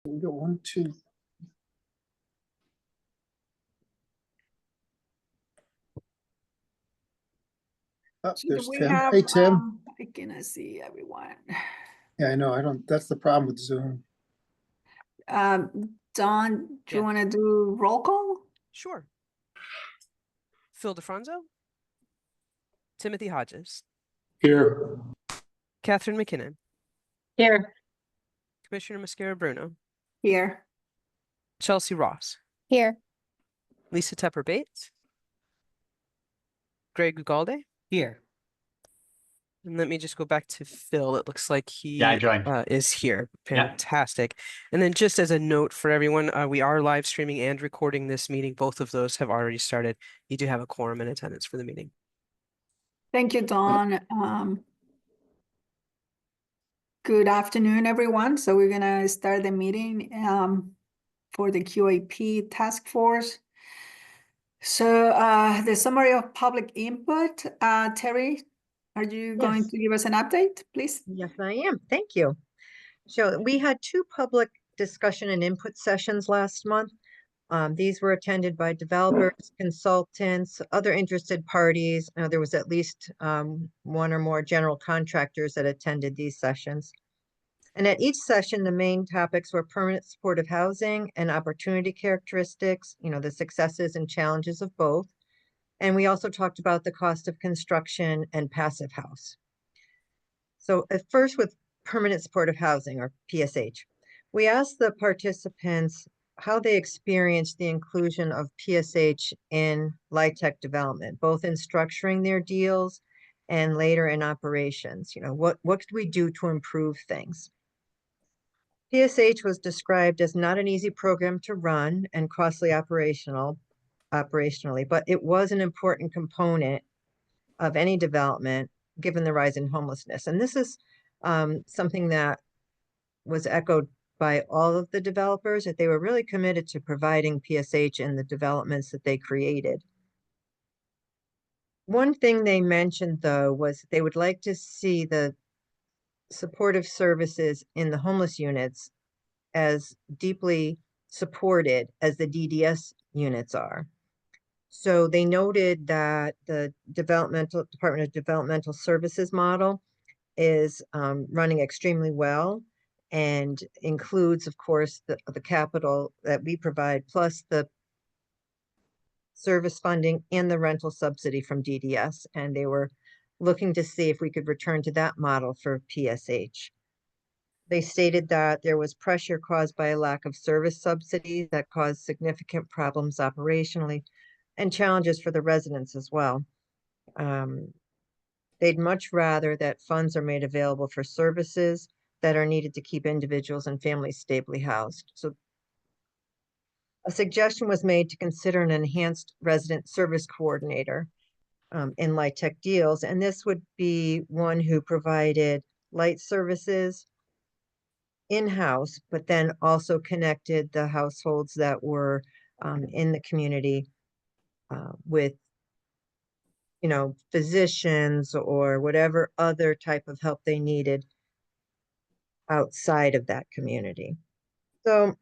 We got 1, 2. Oh, So there's we Tim. have, Hey, Tim. I cannot see everyone. Yeah, I know. I don't. That's the problem with Zoom. Don, do Yeah. you want to do roll call? Sure. Phil DeFranzo, Timothy Hodges, Here. Catherine McKinnon, Here. Commissioner Mascara Bruno, Here. Chelsea Ross, Here. Lisa Tepper Bates, Greg Ugalde, Here. and let me just go back to Phil. It looks like he Yeah, I joined. is here. Yeah. Fantastic. And then just as a note for everyone, we are live streaming and recording this meeting. Both of those have already started. You do have a quorum in attendance for the meeting. Thank you, Don. Good afternoon, everyone. So we're gonna start the meeting for the QAP task force. So the summary of public input, Terry, are you going Yes. to give us an update, please? Yes, I am. Thank you. So we had 2 public discussion and input sessions last month. These were attended by developers, consultants, other interested parties. There was at least 1 or more general contractors that attended these sessions. And at each session, the main topics were permanent supportive housing and opportunity characteristics, the successes and challenges of both. And we also talked about the cost of construction and passive house. So at first with permanent supportive housing, or PSH, we asked the participants how they experienced the inclusion of PSH in LIHTC development, both in structuring their deals and later in operations. What could we do to improve things? PSH was described as not an easy program to run and costly operationally, but it was an important component of any development given the rise in homelessness. And this is something that was echoed by all of the developers, that they were really committed to providing PSH in the developments that they created. One thing they mentioned, though, was they would like to see the supportive services in the homeless units as deeply supported as the DDS units are. So they noted that the Department of Developmental Services model is running extremely well and includes, of course, the capital that we provide, plus the service funding and the rental subsidy from DDS. And they were looking to see if we could return to that model for PSH. They stated that there was pressure caused by a lack of service subsidies that caused significant problems operationally and challenges for the residents as well. They'd much rather that funds are made available for services that are needed to keep individuals and families stably housed. So a suggestion was made to consider an enhanced resident service coordinator in LIHTC deals. And this would be one who provided light services in-house, but then also connected the households that were in the community with, physicians or whatever other type of help they needed outside of that community. So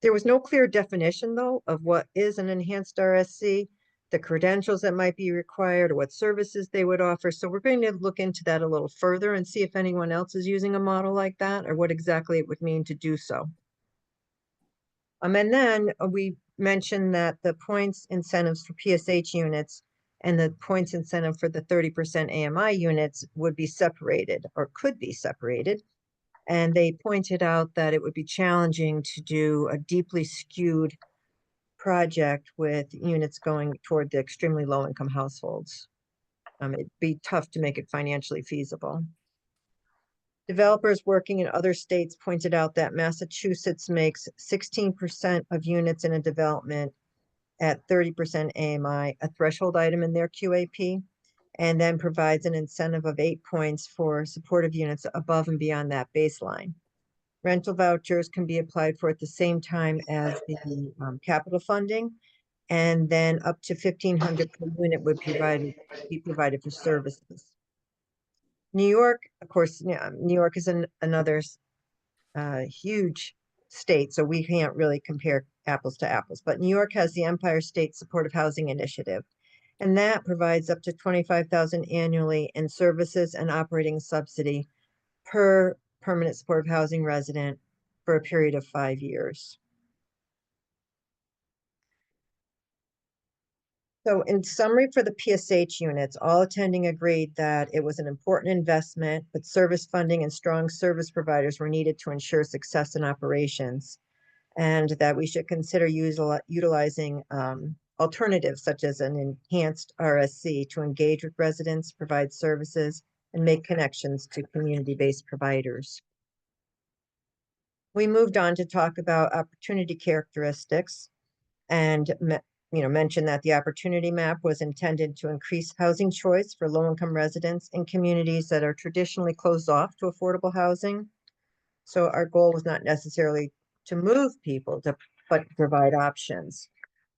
there was no clear definition, though, of what is an enhanced RSC, the credentials that might be required, or what services they would offer. So we're going to look into that a little further and see if anyone else is using a model like that, or what exactly it would mean to do so. And then we mentioned that the points incentives for PSH units and the points incentive for the 30% AMI units would be separated, or could be separated. And they pointed out that it would be challenging to do a deeply skewed project with units going toward the extremely low-income households. It'd be tough to make it financially feasible. Developers working in other states pointed out that Massachusetts makes 16% of units in a development at 30% AMI, a threshold item in their QAP, and then provides an incentive of 8 points for supportive units above and beyond that baseline. Rental vouchers can be applied for at the same time as the capital funding, and then up to $1,500 per unit would be provided for services. New York, of course, New York is another huge state, so we can't really compare apples to apples. But New York has the Empire State Supportive Housing Initiative, and that provides up to 25,000 annually in services and operating subsidy per permanent supportive housing resident for a period of 5 years. So in summary, for the PSH units, all attending agreed that it was an important investment, but service funding and strong service providers were needed to ensure success in operations, and that we should consider utilizing alternatives such as an enhanced RSC to engage with residents, provide services, and make connections to community-based providers. We moved on to talk about opportunity characteristics and mention that the opportunity map was intended to increase housing choice for low-income residents in communities that are traditionally closed off to affordable housing. So our goal was not necessarily to move people, but to provide options.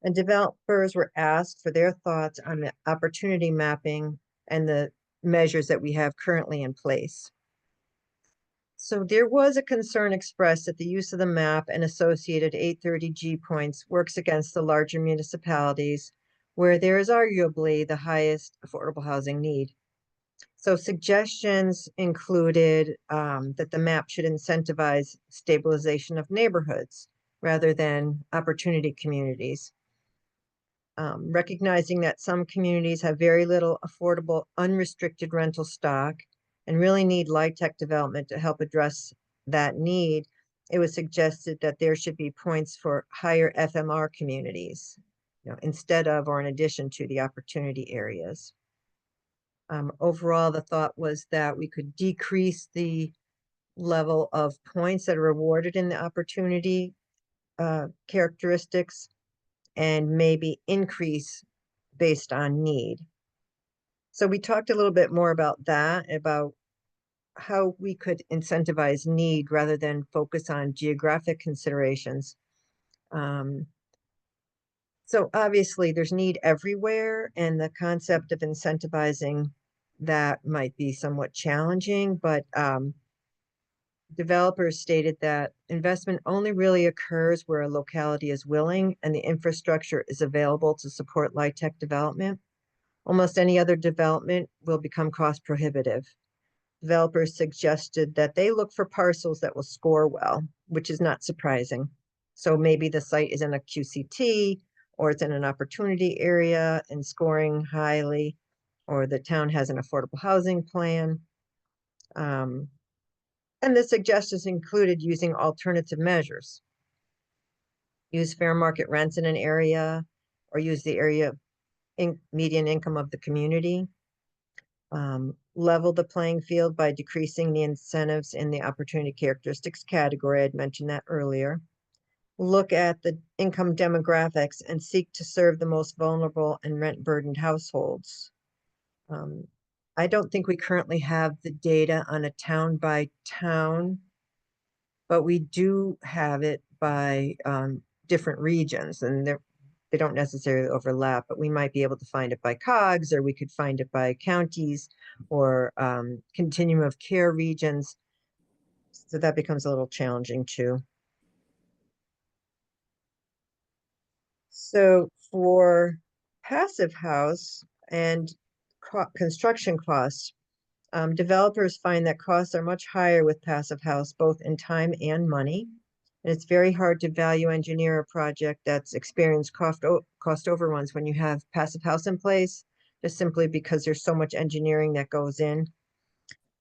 And developers were asked for their thoughts on the opportunity mapping and the measures that we have currently in place. So there was a concern expressed that the use of the map and associated 830G points works against the larger municipalities where there is arguably the highest affordable housing need. So suggestions included that the map should incentivize stabilization of neighborhoods rather than opportunity communities. Recognizing that some communities have very little affordable, unrestricted rental stock and really need LIHTC development to help address that need, it was suggested that there should be points for higher FMR communities, instead of or in addition to the opportunity areas. Overall, the thought was that we could decrease the level of points that are awarded in the opportunity characteristics and maybe increase based on need. So we talked a little bit more about that, about how we could incentivize need rather than focus on geographic considerations. So obviously there's need everywhere, and the concept of incentivizing that might be somewhat challenging, but developers stated that investment only really occurs where a locality is willing and the infrastructure is available to support LIHTC development. Almost any other development will become cost prohibitive. Developers suggested that they look for parcels that will score well, which is not surprising. So maybe the site is in a QCT, or it's in an opportunity area and scoring highly, or the town has an affordable housing plan. And the suggestions included using alternative measures. Use fair market rents in an area, or use the area median income of the community. Level the playing field by decreasing the incentives in the opportunity characteristics category. I'd mentioned that earlier. Look at the income demographics and seek to serve the most vulnerable and rent-burdened households. I don't think we currently have the data on a town by town, but we do have it by different regions, and they don't necessarily overlap, but we might be able to find it by COGS, or we could find it by counties or continuum of care regions. So that becomes a little challenging too. So for passive house and construction costs, developers find that costs are much higher with passive house, both in time and money. And it's very hard to value engineer a project that's experienced cost overruns when you have passive house in place, just simply because there's so much engineering that goes in.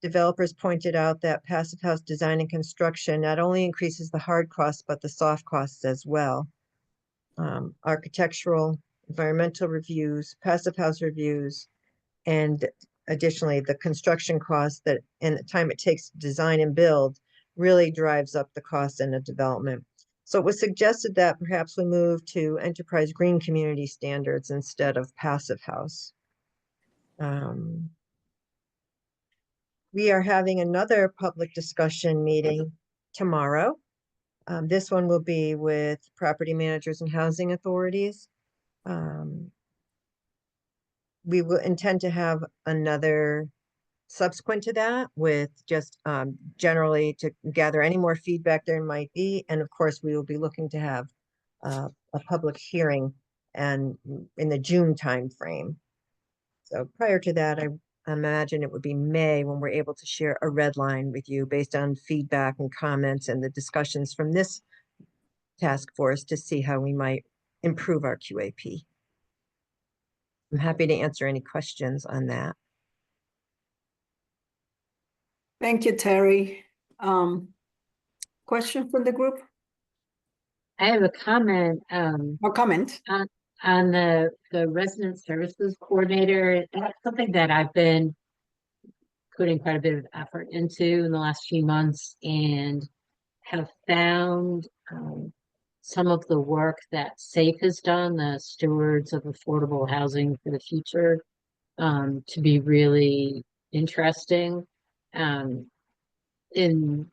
Developers pointed out that passive house design and construction not only increases the hard costs, but the soft costs as well. Architectural, environmental reviews, passive house reviews, and additionally, the construction costs that and the time it takes to design and build really drives up the cost in the development. So it was suggested that perhaps we move to enterprise green community standards instead of passive house. We are having another public discussion meeting tomorrow. This one will be with property managers and housing authorities. We will intend to have another subsequent to that with just generally to gather any more feedback there might be. And of course, we will be looking to have a public hearing and in the June timeframe. So prior to that, I imagine it would be May when we're able to share a red line with you based on feedback and comments and the discussions from this task force to see how we might improve our QAP. I'm happy to answer any questions on that. Thank you, Terry. Question from the group I have a comment or comment? on the resident services coordinator. That's something that I've been putting quite a bit of effort into in the last few months and have found some of the work that SAFE has done, the Stewards of Affordable Housing for the Future, to be really interesting in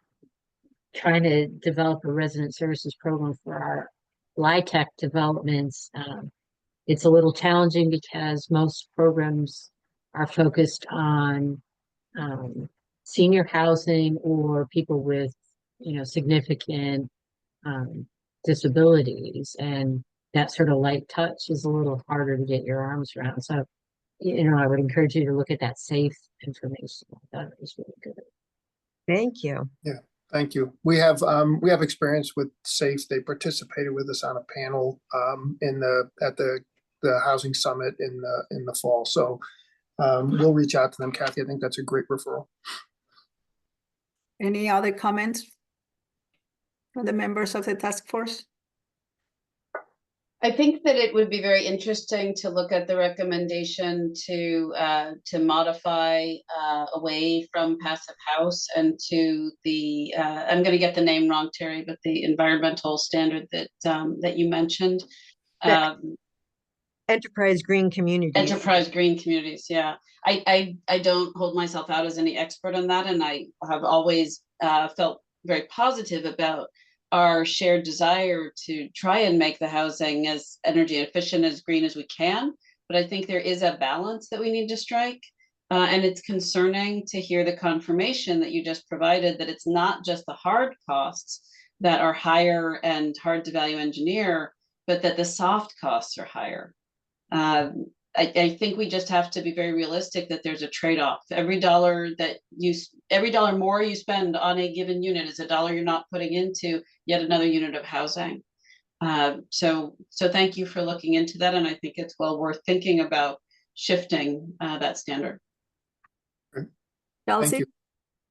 trying to develop a resident services program for our LIHTC developments. It's a little challenging because most programs are focused on senior housing or people with, significant disabilities, and that sort of light touch is a little harder to get your arms around. So, I would encourage you to look at that SAFE information. I thought it was really good. Thank you. Thank you. We have experience with SAFE. They participated with us on a panel at the housing summit in the fall. So we'll reach out to them, Kathy. I think that's a great referral. Any other comments from the members of the task force? I think that it would be very interesting to look at the recommendation to modify away from passive house and to the I'm going to get the name wrong, Terry, but the environmental standard that you mentioned. Enterprise Green Communities. Enterprise Green Communities, yeah. I don't hold myself out as any expert on that, and I have always felt very positive about our shared desire to try and make the housing as energy efficient, as green as we can. But I think there is a balance that we need to strike. And it's concerning to hear the confirmation that you just provided that it's not just the hard costs that are higher and hard to value engineer, but that the soft costs are higher. I think we just have to be very realistic that there's a trade-off. Every dollar more you spend on a given unit is a dollar you're not putting into yet another unit of housing. So thank you for looking into that, and I think it's well worth thinking about shifting that standard. Chelsea?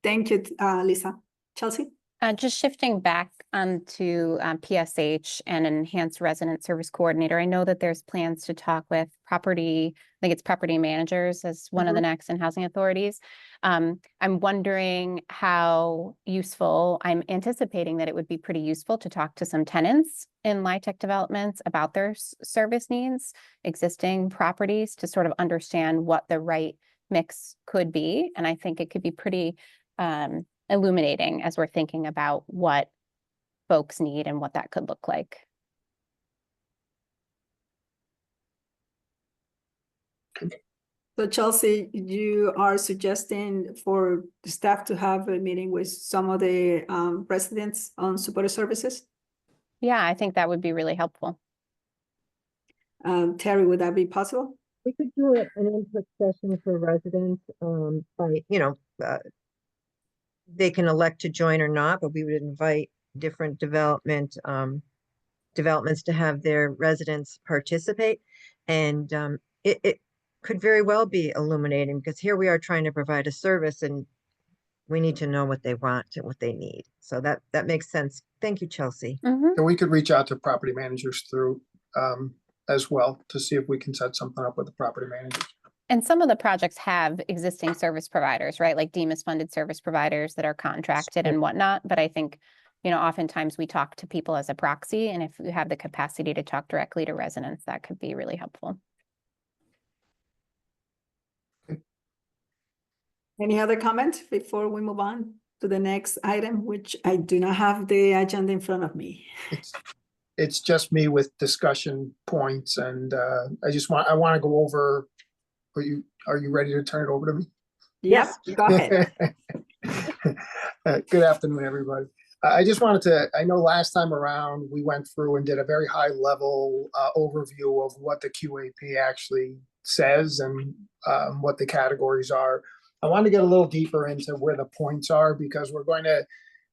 Thank you, Lisa. Chelsea? Just shifting back onto PSH and Enhanced Resident Service Coordinator. I know that there's plans to talk with property managers as one of the next in housing authorities. I'm wondering how useful, I'm anticipating that it would be pretty useful to talk to some tenants in LIHTC developments about their service needs, existing properties, to sort of understand what the right mix could be. And I think it could be pretty illuminating as we're thinking about what folks need and what that could look like. So Chelsea, you are suggesting for the staff to have a meeting with some of the residents on supportive services? Yeah, I think that would be really helpful. Terry, would that be possible? We could do an input session for residents by, they can elect to join or not, but we would invite different developments to have their residents participate. And it could very well be illuminating, because here we are trying to provide a service and we need to know what they want and what they need. So that makes sense. Thank you, Chelsea. And we could reach out to property managers through as well to see if we can set something up with the property managers. And some of the projects have existing service providers, right? Like DEMIS funded service providers that are contracted and whatnot. But I think, oftentimes we talk to people as a proxy, and if we have the capacity to talk directly to residents, that could be really helpful. Any other comments before we move on to the next item, which I do not have the agenda in front of me? It's just me with discussion points, and I want to go over. Are you ready to turn it over to me? Yep, Yes. go ahead. Good afternoon, everybody. I just wanted to, I know last time around, we went through and did a very high level overview of what the QAP actually says and what the categories are. I want to get a little deeper into where the points are because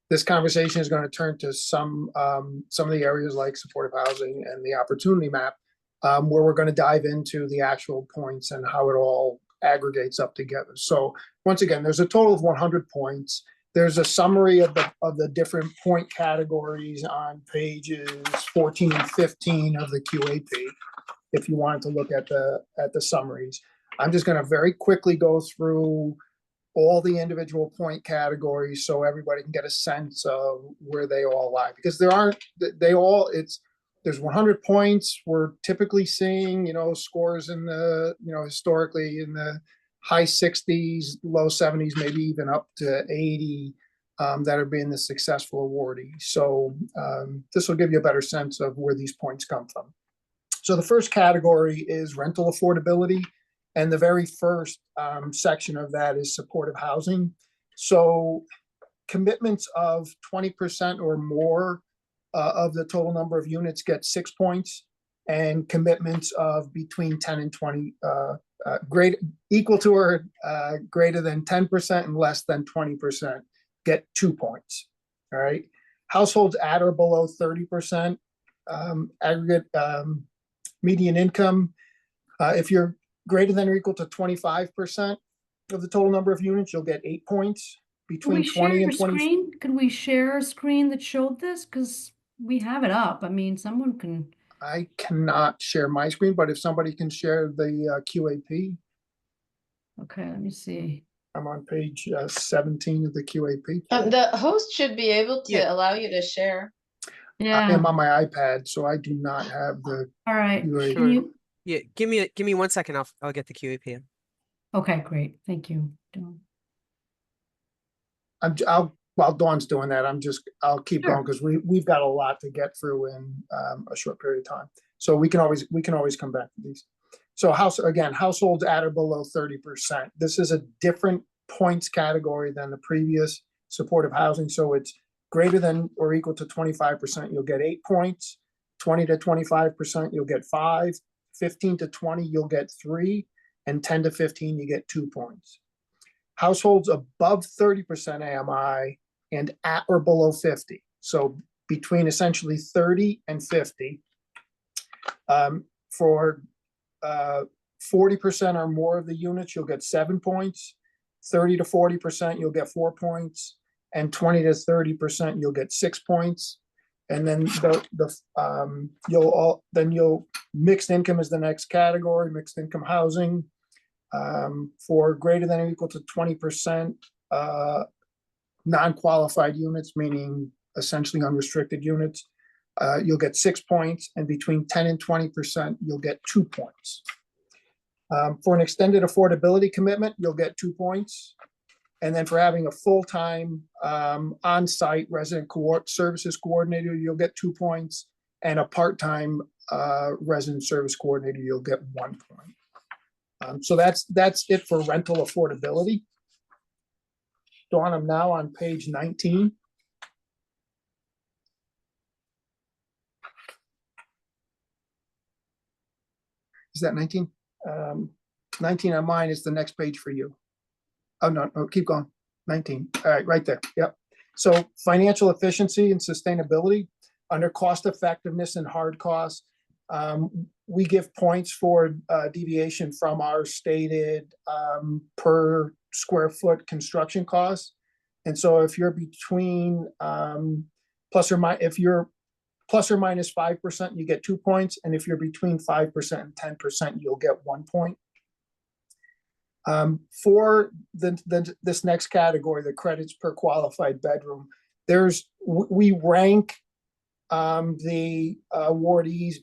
this conversation is going to turn to some of the areas like supportive housing and the opportunity map, where we're going to dive into the actual points and how it all aggregates up together. So once again, there's a total of 100 points. There's a summary of the different point categories on pages 14 and 15 of the QAP, if you wanted to look at the summaries. I'm just going to very quickly go through all the individual point categories so everybody can get a sense of where they all lie, because there's 100 points. We're typically seeing, scores in the, historically in the high 60s, low 70s, maybe even up to 80 that are being the successful awardee. So this will give you a better sense of where these points come from. So the first category is rental affordability. And the very first section of that is supportive housing. So commitments of 20% or more of the total number of units get 6 points, and commitments of between 10 and 20, equal to or greater than 10% and less than 20% get 2 points. All right. Households at or below 30% aggregate median income. If you're greater than or equal to 25% of the total number of units, you'll get 8 points. Between 20 and 20. Screen? Could we share a screen that showed this? Because we have it up. I mean, someone can. I cannot share my screen, but if somebody can share the QAP. Okay, let me see. I'm on page 17 of the QAP. The host should be able to Yeah. allow you to share. I Yeah. am on my iPad, so I do not have the All right. QAP. Can you? Yeah, give me 1 second. I'll get the QAP in. Okay, great. Thank you, Dawn. While Dawn's doing that, I'll keep Sure. going because we've got a lot to get through in a short period of time. So we can always come back to these. So households at or below 30%. This is a different points category than the previous supportive housing. So it's greater than or equal to 25%, you'll get 8 points. 20 to 25%, you'll get 5. 15 to 20, you'll get 3, and 10 to 15, you get 2 points. Households above 30% AMI and at or below 50. So between essentially 30 and 50. For 40% or more of the units, you'll get 7 points. 30 to 40%, you'll get 4 points. And 20 to 30%, you'll get 6 points. And then mixed income is the next category, mixed income housing. For greater than or equal to 20% non-qualified units, meaning essentially unrestricted units, you'll get 6 points, and between 10 and 20%, you'll get 2 points. For an extended affordability commitment, you'll get 2 points. And then for having a full-time on-site resident services coordinator, you'll get 2 points. And a part-time resident service coordinator, you'll get 1 point. So that's it for rental affordability. Dawn, I'm now on page 19. Is that 19? 19 on mine is the next page for you. Oh, no, keep going. 19. All right, right there. Yep. So financial efficiency and sustainability under cost effectiveness and hard costs. We give points for deviation from our stated per square foot construction costs. And so if you're between if you're plus or minus 5%, you get 2 points. And if you're between 5% and 10%, you'll get 1 point. For this next category, the credits per qualified bedroom, we rank the awardees.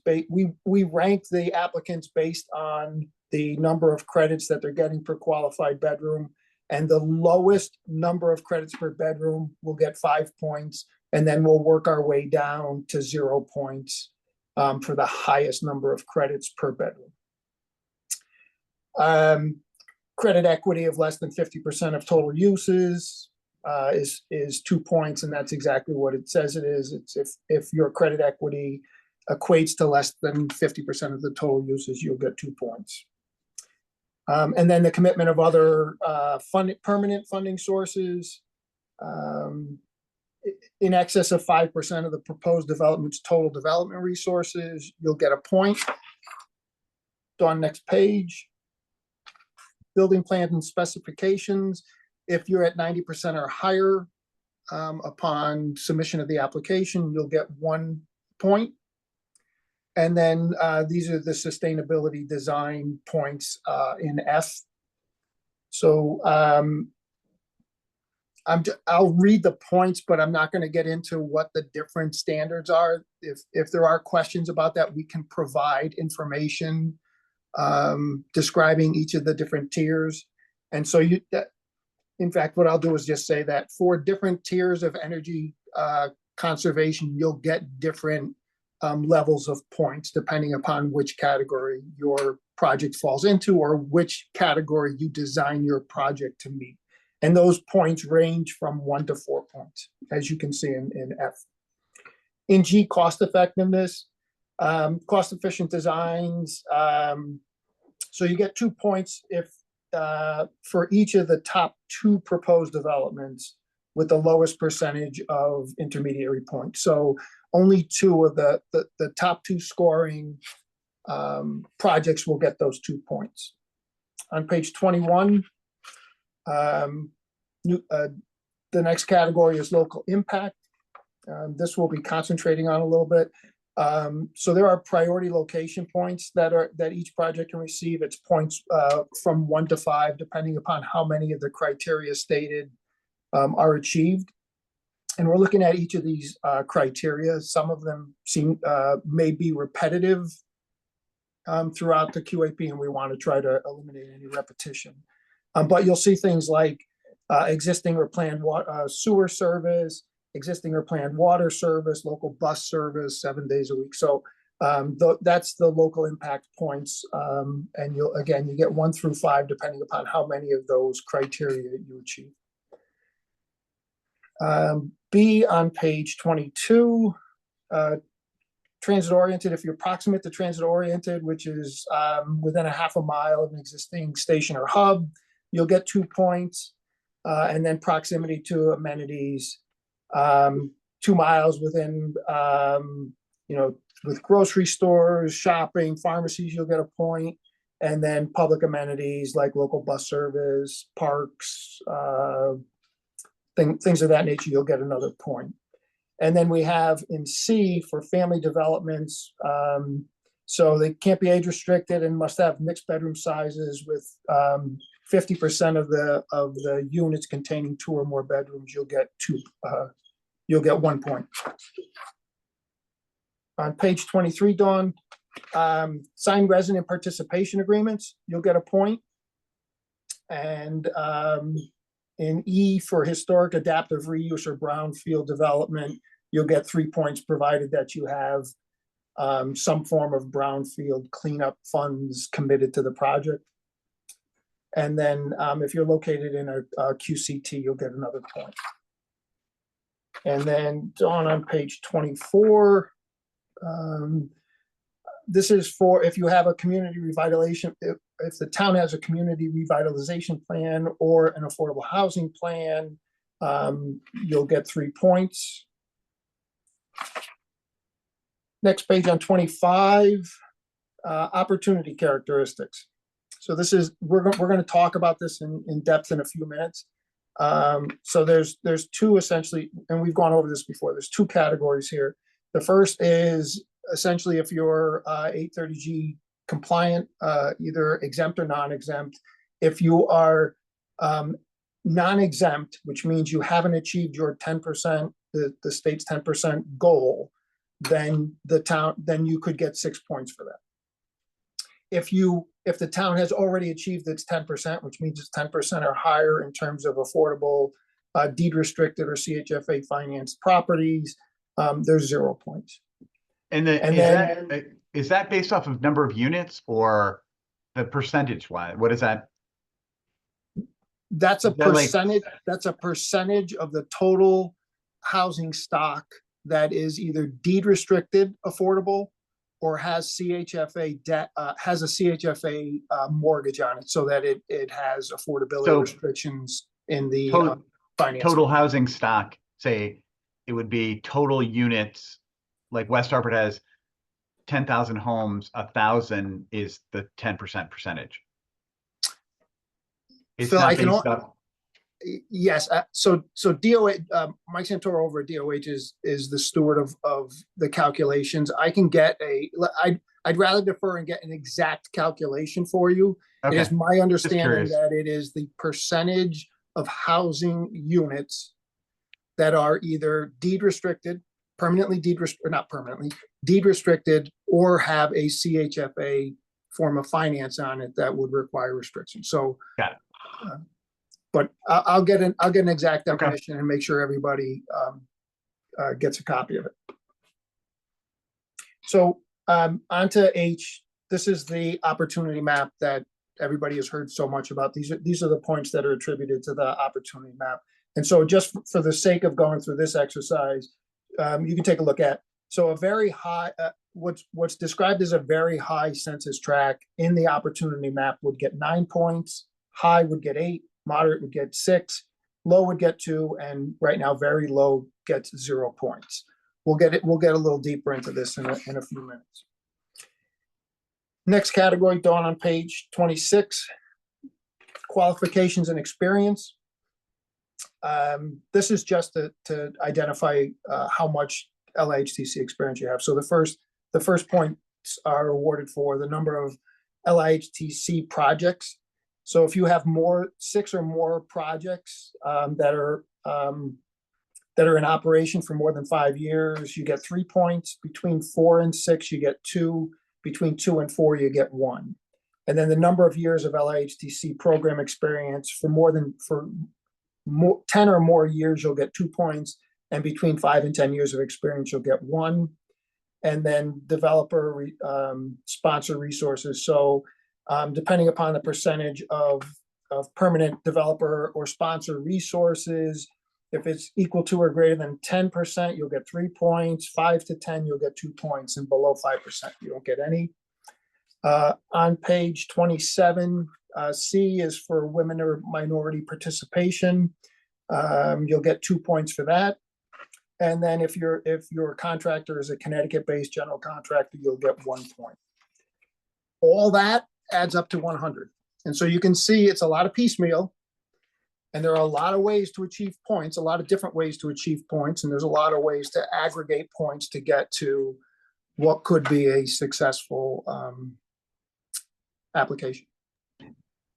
We rank the applicants based on the number of credits that they're getting per qualified bedroom, and the lowest number of credits per bedroom will get 5 points, and then we'll work our way down to 0 points for the highest number of credits per bedroom. credit equity of less than 50% of total uses is 2 points, and that's exactly what it says it is. It's if your credit equity equates to less than 50% of the total uses, you'll get 2 points. And then the commitment of other permanent funding sources in excess of 5% of the proposed development's total development resources, you'll get a point. On next page. Building plans and specifications, if you're at 90% or higher upon submission of the application, you'll get 1 point. And then these are the sustainability design points in F. So I'll read the points, but I'm not going to get into what the different standards are. If there are questions about that, we can provide information describing each of the different tiers. And so in fact, what I'll do is just say that for different tiers of energy conservation, you'll get different levels of points depending upon which category your project falls into or which category you design your project to meet. And those points range from 1 to 4 points, as you can see in F. In G, cost effectiveness, cost efficient designs. So you get 2 points if for each of the top 2 proposed developments with the lowest percentage of intermediary points. So only 2 of the top 2 scoring projects will get those 2 points. On page 21, the next category is local impact. This we'll be concentrating on a little bit. So there are priority location points that each project can receive. It's points from 1 to 5, depending upon how many of the criteria stated are achieved. And we're looking at each of these criteria. Some of them may be repetitive throughout the QAP, and we want to try to eliminate any repetition. But you'll see things like existing or planned sewer service, existing or planned water service, local bus service 7 days a week. So that's the local impact points. And you get 1 through 5, depending upon how many of those criteria you achieve. B on page 22, transit oriented. If you're proximate to transit oriented, which is within a half a mile of an existing station or hub, you'll get 2 points. And then proximity to amenities, 2 miles within, with grocery stores, shopping, pharmacies, you'll get a point. And then public amenities like local bus service, parks, things of that nature, you'll get another point. And then we have in C for family developments. So they can't be age restricted and must have mixed bedroom sizes with 50% of the units containing 2 or more bedrooms. You'll get 1 point. On page 23, Dawn, signed resident participation agreements, you'll get a point. And in E for historic adaptive reuse or brownfield development, you'll get 3 points provided that you have some form of brownfield cleanup funds committed to the project. And then if you're located in a QCT, you'll get another point. And then on page 24, this is for if you have a community revitalization, if the town has a community revitalization plan or an affordable housing plan, you'll get 3 points. Next page on 25, opportunity characteristics. So this is, we're going to talk about this in depth in a few minutes. So there's 2 essentially, and we've gone over this before, there's 2 categories here. The first is essentially if you're 830G compliant, either exempt or non-exempt. If you are non-exempt, which means you haven't achieved your 10%, the state's 10% goal, then you could get 6 points for that. If the town has already achieved its 10%, which means it's 10% or higher in terms of affordable, deed restricted or CHFA financed properties, there's 0 points. Is that based off of number of units or the percentage one? What is that? That's a Is that like- percentage, that's a percentage of the total housing stock that is either deed restricted affordable or has CHFA debt, has a CHFA mortgage on it, so that it has affordability So, restrictions in the Total, financing. total housing stock, say, it would be total units, like West Hartford has 10,000 homes, 1,000 is the 10% percentage. It's Phil, not I can based al- off, Yes, so DOH, Mike Santoro over at DOH is the steward of the calculations. I can get I'd rather defer and get an exact calculation for you. It okay, is my understanding curious. that it is the percentage of housing units that are either deed restricted, permanently deed or not permanently, deed restricted, or have a CHFA form of finance on it that would require restrictions. So. Got it. But I'll get an exact Okay. definition and make sure everybody gets a copy of it. So on to H. This is the opportunity map that everybody has heard so much about. These are the points that are attributed to the opportunity map. And so just for the sake of going through this exercise, you can take a look at. So a very high, what's described as a very high census tract in the opportunity map would get 9 points. High would get 8. Moderate would get 6, low would get 2, and right now very low gets 0 points. We'll get a little deeper into this in a few minutes. Next category, Dawn, on page 26, qualifications and experience. This is just to identify how much LIHTC experience you have. So the first points are awarded for the number of LIHTC projects. So if you have 6 or more projects that are in operation for more than 5 years, you get 3 points. Between 4 and 6, you get 2. Between 2 and 4, you get 1. And then the number of years of LIHTC program experience for 10 or more years, you'll get 2 points. And between 5 and 10 years of experience, you'll get 1. And then developer sponsor resources. So depending upon the percentage of permanent developer or sponsor resources, if it's equal to or greater than 10%, you'll get 3 points. 5 to 10, you'll get 2 points, and below 5%, you don't get any. On page 27, C is for women or minority participation. You'll get 2 points for that. And then if your contractor is a Connecticut-based general contractor, you'll get 1 point. All that adds up to 100. And so you can see it's a lot of piecemeal, and there are a lot of ways to achieve points, a lot of different ways to achieve points, and there's a lot of ways to aggregate points to get to what could be a successful application.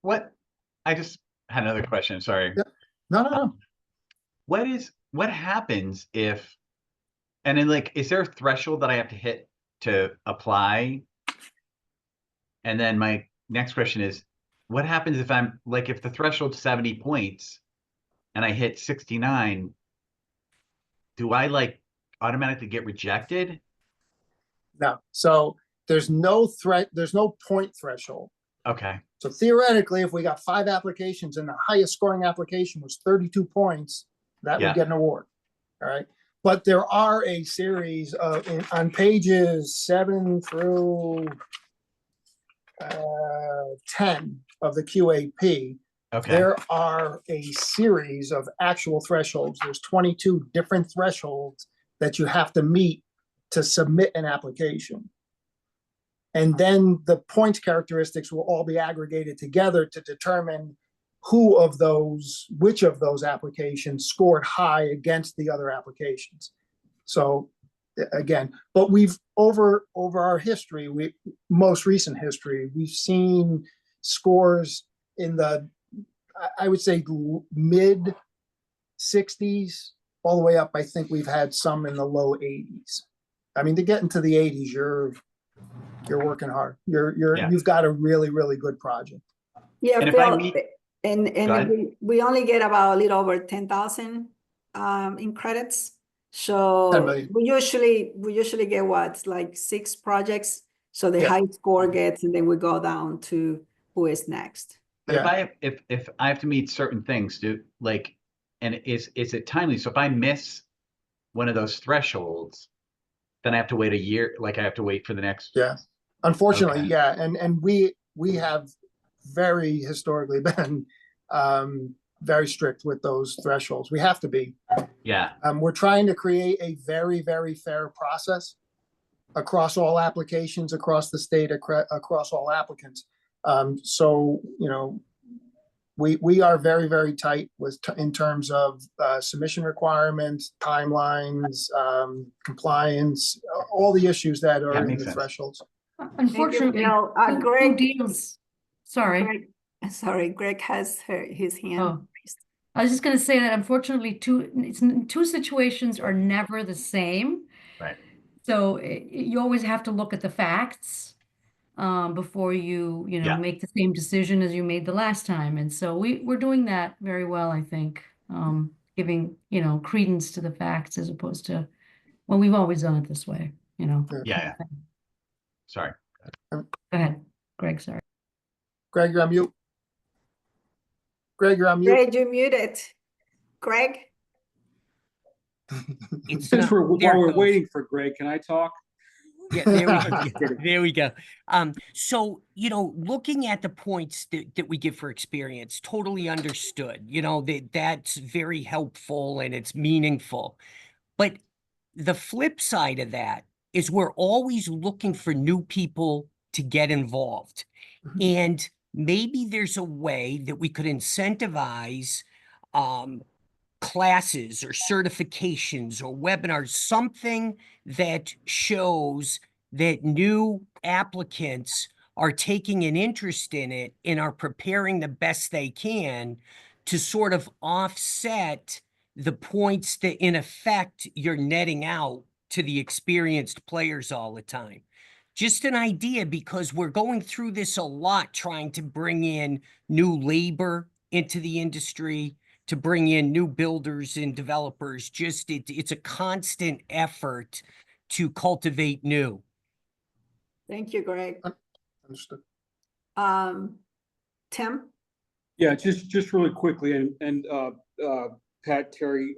I just had another question, sorry. Yep. No. What happens if, and then like, is there a threshold that I have to hit to apply? And then my next question is, what happens if I'm like, if the threshold's 70 points and I hit 69, do I like automatically get rejected? No. So there's no point threshold. Okay. So theoretically, if we got 5 applications and the highest scoring application was 32 points, that would get an award. All right. But there are a series of, on pages 7 through 10 of the QAP, Okay. there are a series of actual thresholds. There's 22 different thresholds that you have to meet to submit an application. And then the points characteristics will all be aggregated together to determine which of those applications scored high against the other applications. So again, but we've over our history, most recent history, we've seen scores in the, I would say, mid 60s all the way up. I think we've had some in the low 80s. I mean, to get into the 80s, you're working hard. You've got a really, really good project. Yeah, And if Phil, I meet- and we only get about a little over 10,000 in credits. 10 So million. we usually get what, like 6 projects. So the Yeah. high score gets, and then we go down to who is next. But Yeah. if I have to meet certain things, and is it timely? So if I miss one of those thresholds, then I have to wait a year, like I have to wait for the next. Yeah, unfortunately, Okay. yeah, and we have very historically been very strict with those thresholds. We have to be. Yeah, We're trying to create a very, very fair process across all applications, across the state, across all applicants. So, we are very, very tight in terms of submission requirements, timelines, compliance, all the issues that are in makes the sense. thresholds. Unfortunately, Bill. two Greg- deals. Sorry. Greg has his hand Oh. raised. I was just gonna say that unfortunately, two situations are never the same. right. So you always have to look at the facts before you Yeah. make the same decision as you made the last time. And so we're doing that very well, I think, giving credence to the facts as opposed to, well, we've always done it this way, Yeah. Yeah. Sorry. Go ahead, Greg, sorry. Greg, you're on mute. Greg, you're on mute. Greg, you muted. Greg? It's Since not, while there it we're goes. waiting for Greg, can I talk? Yeah, there we go. Kidding. There we go. So, looking at the points that we give for experience, totally understood, that's very helpful and it's meaningful. But the flip side of that is we're always looking for new people to get involved. And maybe there's a way that we could incentivize classes or certifications or webinars, something that shows that new applicants are taking an interest in it and are preparing the best they can to sort of offset the points that in effect you're netting out to the experienced players all the time. Just an idea, because we're going through this a lot, trying to bring in new labor into the industry, to bring in new builders and developers. Just it's a constant effort to cultivate new. Thank you, Greg. Understood. Tim? Yeah, just really quickly, and Pat, Terry,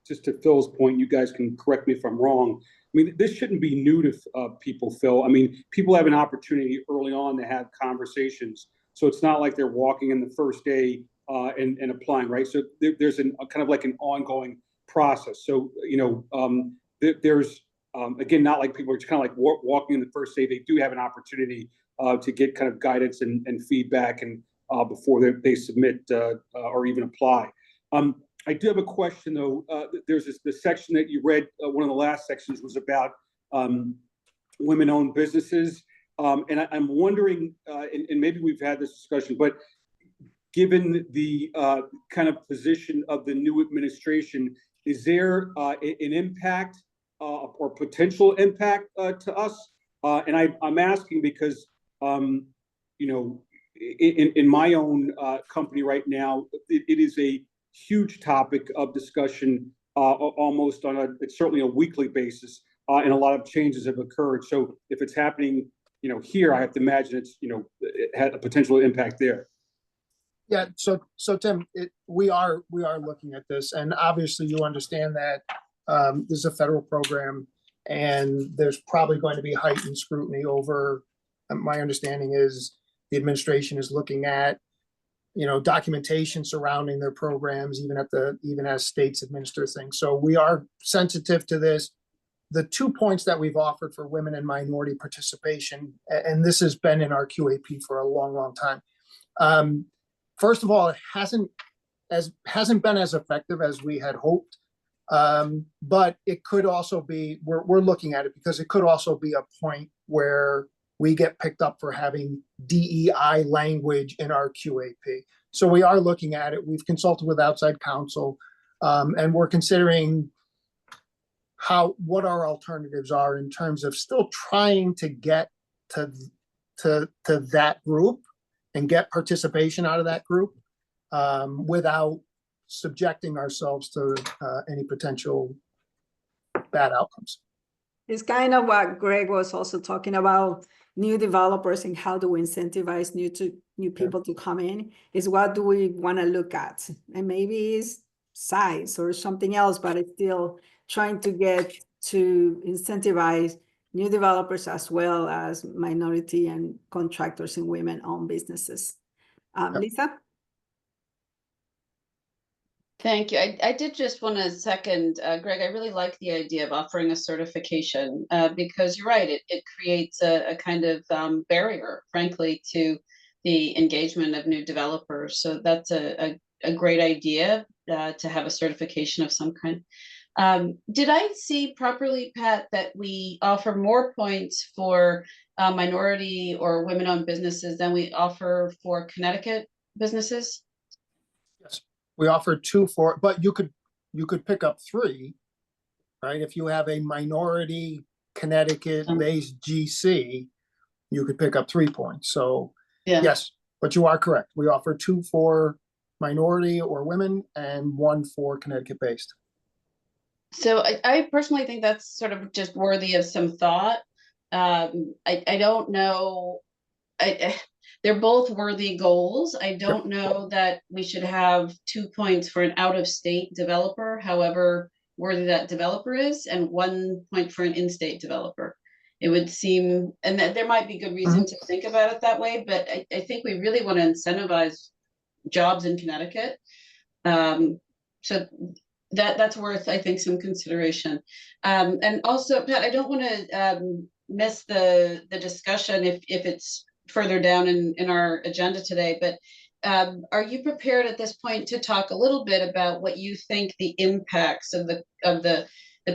just to Phil's point, you guys can correct me if I'm wrong. I mean, this shouldn't be new to people, Phil. I mean, people have an opportunity early on to have conversations. So it's not like they're walking in the first day and applying, right? So there's a kind of like an ongoing process. So, there's, again, not like people are just kind of like walking in the first day. They do have an opportunity to get kind of guidance and feedback and before they submit or even apply. I do have a question, though. There's the section that you read, one of the last sections was about women-owned businesses. And I'm wondering, and maybe we've had this discussion, but given the kind of position of the new administration, is there an impact or potential impact to us? And I'm asking because, in my own company right now, it is a huge topic of discussion almost on it's certainly a weekly basis, and a lot of changes have occurred. So if it's happening, here, I have to imagine it's, it had a potential impact there. Yeah, so Tim, we are looking at this, and obviously you understand that this is a federal program, and there's probably going to be heightened scrutiny over. My understanding is the administration is looking at, documentation surrounding their programs, even as states administer things. So we are sensitive to this. The 2 points that we've offered for women and minority participation, and this has been in our QAP for a long, long time. First of all, it hasn't been as effective as we had hoped, but it could also be. We're looking at it because it could also be a point where we get picked up for having DEI language in our QAP. So we are looking at it. We've consulted with outside counsel, and we're considering what our alternatives are in terms of still trying to get to that group and get participation out of that group without subjecting ourselves to any potential bad outcomes. It's kind of what Greg was also talking about, new developers and how do we incentivize new people to come in, is what do we want to look at? And maybe it's size or something else, but it's still trying to get to incentivize new developers as well as minority and contractors and women-owned businesses. Lisa? Thank you. I did just want to second, Greg, I really like the idea of offering a certification because you're right, it creates a kind of barrier, frankly, to the engagement of new developers. So that's a great idea to have a certification of some kind. Did I see properly, Pat, that we offer more points for minority or women-owned businesses than we offer for Connecticut businesses? Yes, we offer 2 for, but you could pick up 3, right? If you have a minority Connecticut-based GC, you could pick up 3 points. So Yeah. yes, but you are correct. We offer 2 for minority or women and 1 for Connecticut-based. So I personally think that's sort of just worthy of some thought. I don't know. They're both worthy goals. I don't know that we should have 2 points for an out-of-state developer, however worthy that developer is, and 1 point for an in-state developer. It would seem, and that there might be good reason to think about it that way, but I think we really want to incentivize jobs in Connecticut. So that's worth, I think, some consideration. And also, Pat, I don't want to miss the discussion if it's further down in our agenda today, but are you prepared at this point to talk a little bit about what you think the impacts of the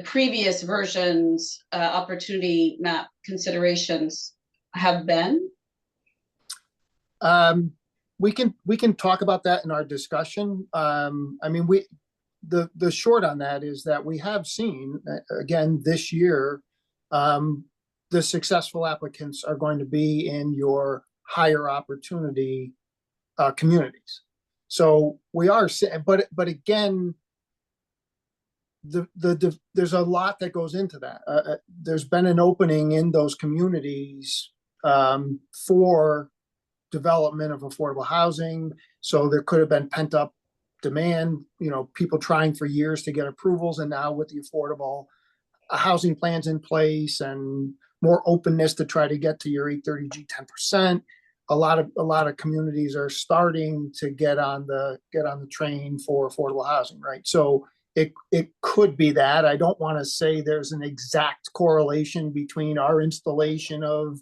previous versions opportunity map considerations have been? We can talk about that in our discussion. I mean, the short on that is that we have seen again this year, the successful applicants are going to be in your higher opportunity communities. So we are, but again, there's a lot that goes into that. There's been an opening in those communities for development of affordable housing. So there could have been pent up demand, people trying for years to get approvals, and now with the affordable housing plans in place and more openness to try to get to your 830G 10%, a lot of communities are starting to get on the train for affordable housing, right? So it could be that. I don't want to say there's an exact correlation between our installation of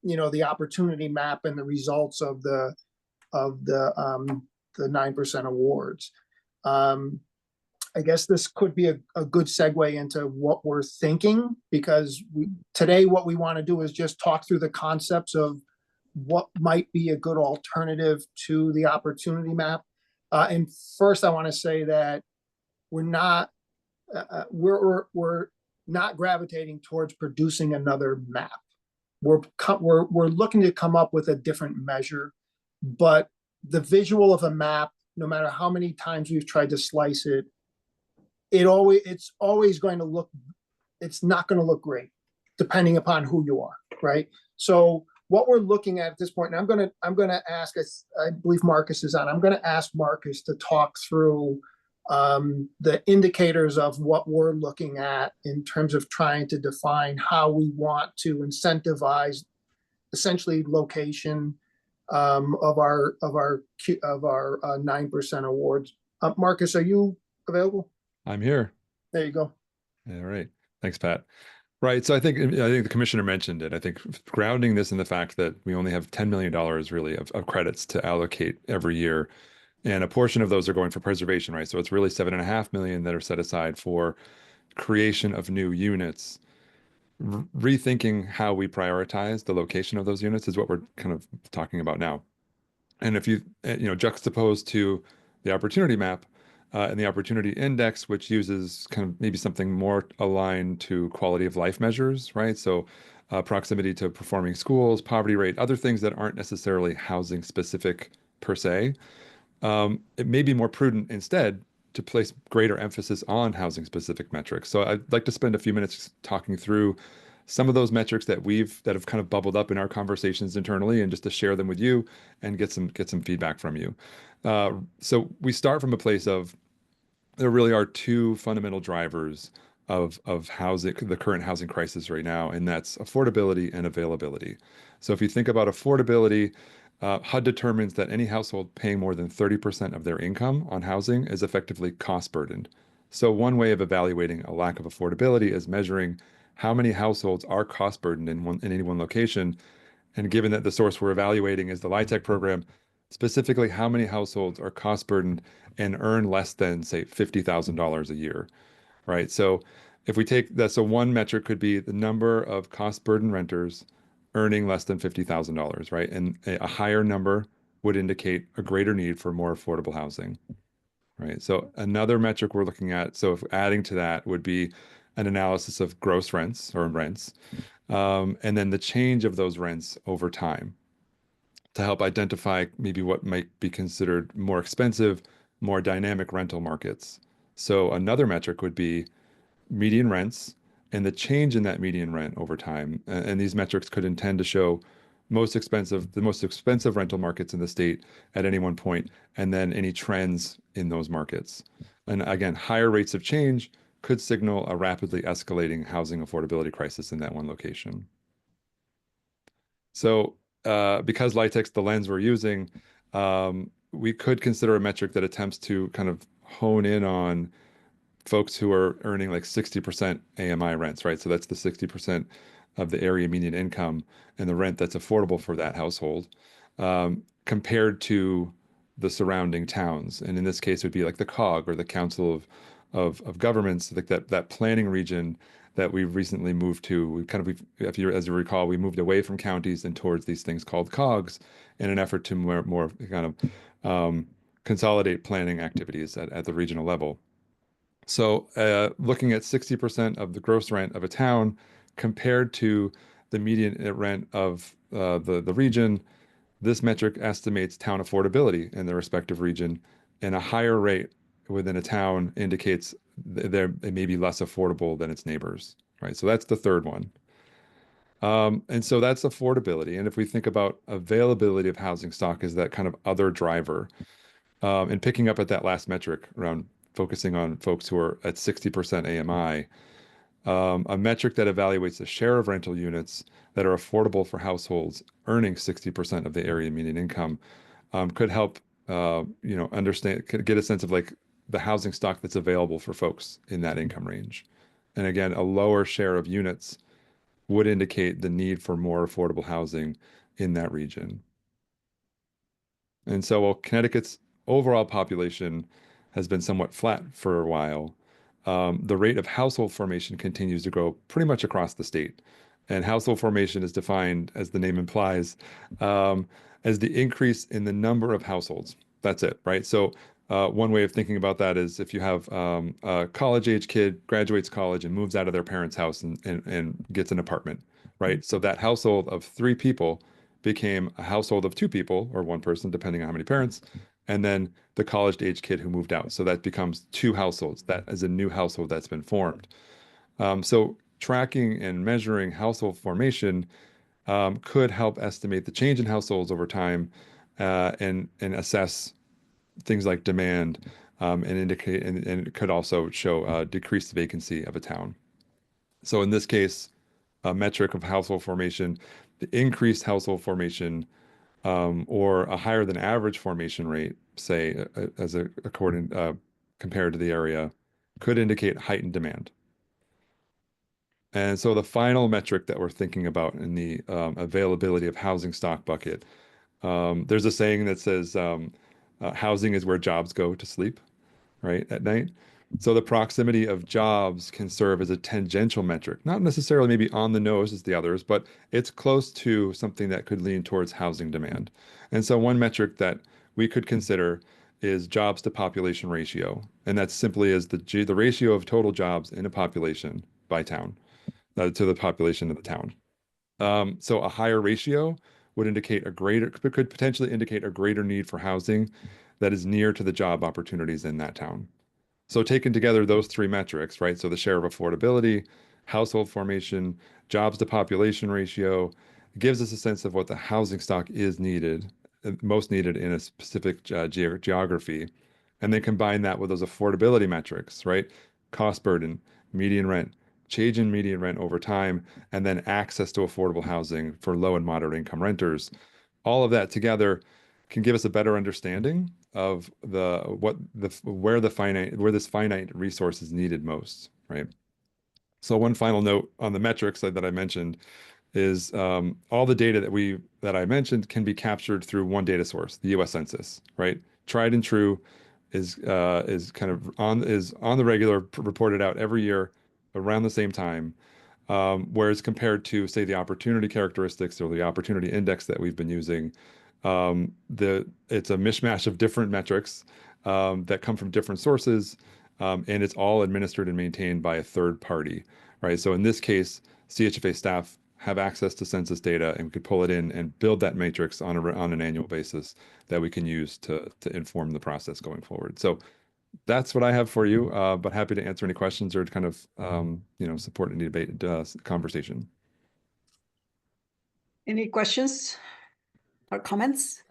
the opportunity map and the results of the 9% awards. I guess this could be a good segue into what we're thinking, because today what we want to do is just talk through the concepts of what might be a good alternative to the opportunity map. And first, I want to say that we're not gravitating towards producing another map. We're looking to come up with a different measure, but the visual of a map, no matter how many times we've tried to slice it, it's always going to look, it's not going to look great, depending upon who you are, right? So what we're looking at this point, and I'm gonna ask, I believe Marcus is on. I'm gonna ask Marcus to talk through the indicators of what we're looking at in terms of trying to define how we want to incentivize essentially location of our 9% awards. Marcus, are you available? I'm here. There you go. All right. Thanks, Pat. Right. So I think the commissioner mentioned it. I think grounding this in the fact that we only have $10 million really of credits to allocate every year. And a portion of those are going for preservation, right? So it's really $7.5 million that are set aside for creation of new units. Rethinking how we prioritize the location of those units is what we're kind of talking about now. And if you juxtapose to the opportunity map and the opportunity index, which uses kind of maybe something more aligned to quality of life measures, right? So proximity to performing schools, poverty rate, other things that aren't necessarily housing specific per se. It may be more prudent instead to place greater emphasis on housing specific metrics. So I'd like to spend a few minutes talking through some of those metrics that have kind of bubbled up in our conversations internally, and just to share them with you and get some feedback from you. So we start from a place of there really are two fundamental drivers of housing, the current housing crisis right now, and that's affordability and availability. So if you think about affordability, HUD determines that any household paying more than 30% of their income on housing is effectively cost burdened. So one way of evaluating a lack of affordability is measuring how many households are cost burdened in any one location. And given that the source we're evaluating is the LIHTC program, specifically how many households are cost burdened and earn less than, say, $50,000 a year, right? So if we take that, so one metric could be the number of cost burden renters earning less than $50,000, right? And a higher number would indicate a greater need for more affordable housing, right? So another metric we're looking at, so if adding to that would be an analysis of gross rents or rents, and then the change of those rents over time to help identify maybe what might be considered more expensive, more dynamic rental markets. So another metric would be median rents and the change in that median rent over time. And these metrics could intend to show the most expensive rental markets in the state at any one point, and then any trends in those markets. And again, higher rates of change could signal a rapidly escalating housing affordability crisis in that one location. So because LIHTC's the lens we're using, we could consider a metric that attempts to kind of hone in on folks who are earning like 60% AMI rents, right? So that's the 60% of the area median income and the rent that's affordable for that household, compared to the surrounding towns. And in this case, it would be like the COG, or the Council of Governments, like that planning region that we've recently moved to. We kind of, as you recall, we moved away from counties and towards these things called COGs in an effort to more kind of consolidate planning activities at the regional level. So looking at 60% of the gross rent of a town compared to the median rent of the region, this metric estimates town affordability in the respective region, and a higher rate within a town indicates it may be less affordable than its neighbors, right? So that's the third one. And so that's affordability. And if we think about availability of housing stock as that kind of other driver, and picking up at that last metric around focusing on folks who are at 60% AMI, a metric that evaluates the share of rental units that are affordable for households earning 60% of the area median income, could help could get a sense of like the housing stock that's available for folks in that income range. And again, a lower share of units would indicate the need for more affordable housing in that region. And so while Connecticut's overall population has been somewhat flat for a while, the rate of household formation continues to grow pretty much across the state. And household formation is defined, as the name implies, as the increase in the number of households. That's it, right? So one way of thinking about that is if you have a college-age kid graduates college and moves out of their parents' house and gets an apartment, right? So that household of 3 people became a household of 2 people, or 1 person, depending on how many parents, and then the college-age kid who moved out. So that becomes 2 households. That is a new household that's been formed. So tracking and measuring household formation could help estimate the change in households over time, and assess things like demand, and indicate, and it could also show decreased vacancy of a town. So in this case, a metric of household formation, the increased household formation, or a higher than average formation rate, say, compared to the area, could indicate heightened demand. And so the final metric that we're thinking about in the availability of housing stock bucket, there's a saying that says housing is where jobs go to sleep, right, at night. So the proximity of jobs can serve as a tangential metric, not necessarily maybe on the nose as the others, but it's close to something that could lean towards housing demand. And so one metric that we could consider is jobs to population ratio. And that's simply as the ratio of total jobs in a population by town, to the population of the town. So a higher ratio would indicate could potentially indicate a greater need for housing that is near to the job opportunities in that town. So taken together, those three metrics, right? So the share of affordability, household formation, jobs to population ratio, gives us a sense of what the housing stock is needed, most needed in a specific geography. And then combine that with those affordability metrics, right? Cost burden, median rent, change in median rent over time, and then access to affordable housing for low and moderate income renters. All of that together can give us a better understanding of where this finite resource is needed most, right? So one final note on the metrics that I mentioned is all the data that I mentioned can be captured through one data source, the U.S. Census, right? Tried and true is kind of on the regular, reported out every year around the same time. Whereas compared to, say, the opportunity characteristics or the opportunity index that we've been using, it's a mishmash of different metrics that come from different sources, and it's all administered and maintained by a third party, right? So in this case, CHFA staff have access to census data and we could pull it in and build that matrix on an annual basis that we can use to inform the process going forward. So that's what I have for you, but happy to answer any questions or to kind of support any debate conversation. Any questions or comments?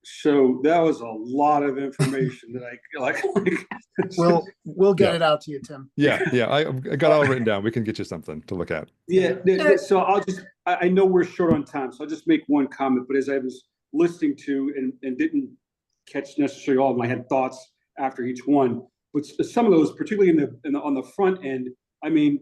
So that was a lot of information that I like. We'll get Yeah. it out to you, Tim. Yeah, I got it all written down. We can get you something to look at. Yeah, so I know we're short on time, so I'll just make one comment. But as I was listening to and didn't catch necessarily all of my head thoughts after each one, but some of those, particularly on the front end, I mean,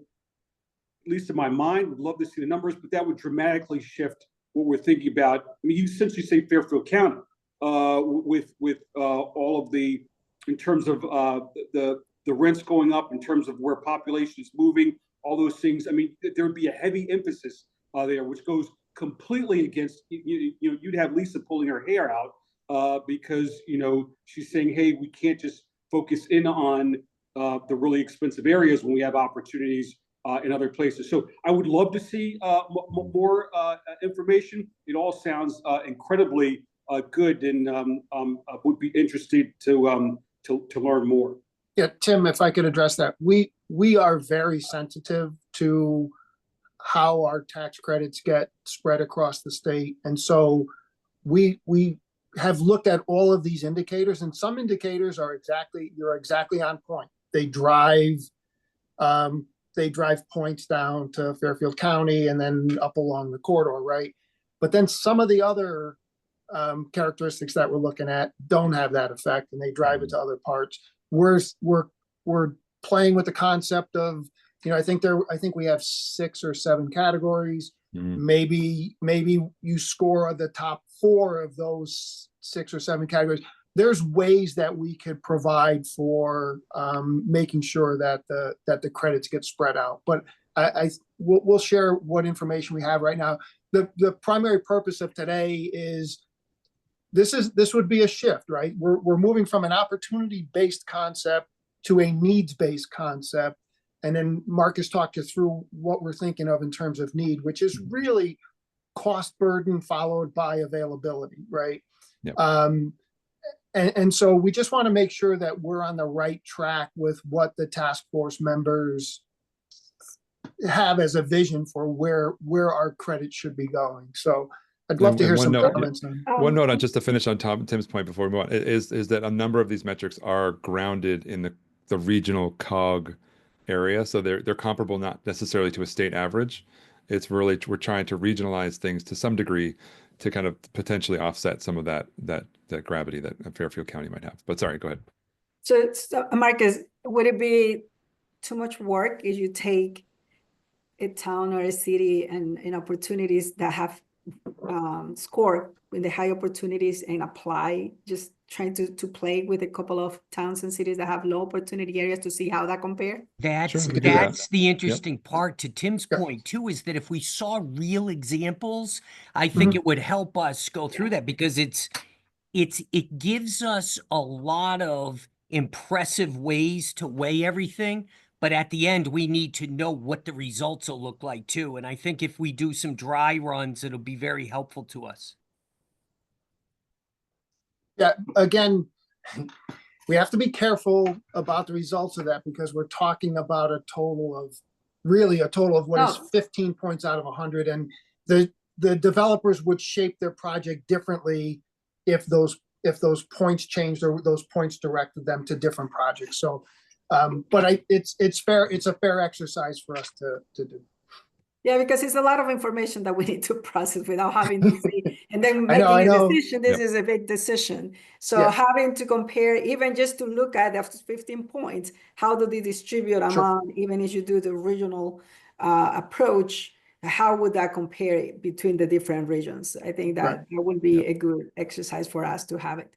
at least in my mind, would love to see the numbers, but that would dramatically shift what we're thinking about. I mean, you essentially say Fairfield County with all of the, in terms of the rents going up, in terms of where population is moving, all those things. I mean, there would be a heavy emphasis there, which goes completely against, you'd have Lisa pulling her hair out because, she's saying, hey, we can't just focus in on the really expensive areas when we have opportunities in other places. So I would love to see more information. It all sounds incredibly good, and would be interested to learn more. Yeah, Tim, if I could address that, we are very sensitive to how our tax credits get spread across the state, and so we have looked at all of these indicators, and some indicators you're exactly on point. They drive points down to Fairfield County and then up along the corridor, right? But then some of the other characteristics that we're looking at don't have that effect, and they drive it to other parts. We're playing with the concept of, I think we have 6 or 7 categories. Mm-hmm. Maybe you score the top 4 of those 6 or 7 categories. There's ways that we could provide for making sure that the credits get spread out. But we'll share what information we have right now. The primary purpose of today is this would be a shift, right? We're moving from an opportunity-based concept to a needs-based concept. And then Marcus talked you through what we're thinking of in terms of need, which is really cost burden followed by availability, right? Yep. And so we just want to make sure that we're on the right track with what the task force members have as a vision for where our credit should be going. So I'd love to hear some comments on. One note on just to finish on Tim's point before we move on is that a number of these metrics are grounded in the regional COG area, so they're comparable not necessarily to a state average. It's really, we're trying to regionalize things to some degree to kind of potentially offset some of that gravity that Fairfield County might have. But sorry, go ahead. So Marcus, would it be too much work if you take a town or a city and opportunities that have scored in the high opportunities and apply, just trying to play with a couple of towns and cities that have low opportunity areas to see how that compare? That's Sure, we can do that. the interesting part to Tim's Yep. point too, is that if we saw real examples, I think it would help us go through that, because it gives us a lot of impressive ways to weigh everything. But at the end, we need to know what the results will look like too. And I think if we do some dry runs, it'll be very helpful to us. Yeah, again, we have to be careful about the results of that because we're talking about a total of what is Oh. 15 points out of 100. And the developers would shape their project differently if those points changed or those points directed them to different projects. So, but it's fair. It's a fair exercise for us to do. Yeah, because it's a lot of information that we need to process without having to see, and then I making know. a decision. This Yep. is a big decision. So Yeah. having to compare, even just to look at after 15 points, how do they distribute Sure. among, even if you do the regional approach, how would that compare between the different regions? I think that Right. that would be Yep. a good exercise for us to have it.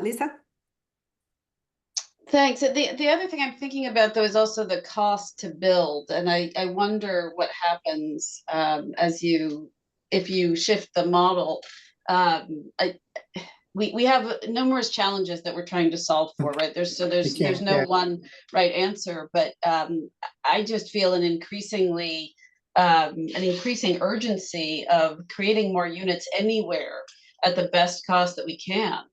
Lisa? Thanks. The other thing I'm thinking about though is also the cost to build, and I wonder what happens if you shift the model. We have numerous challenges that we're trying to solve for, right? There's no yeah. one right answer, but I just feel an increasing urgency of creating more units anywhere at the best cost that we can.